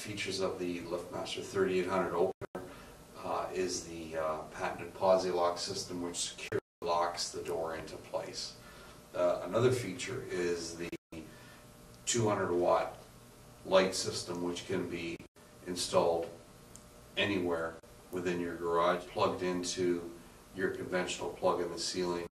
features of the LiftMaster 3800 opener is the patented Posi-Lock system, which securely locks the door into place. Another feature is the 200-watt light system, which can be installed anywhere within your garage, plugged into your conventional plug in the ceiling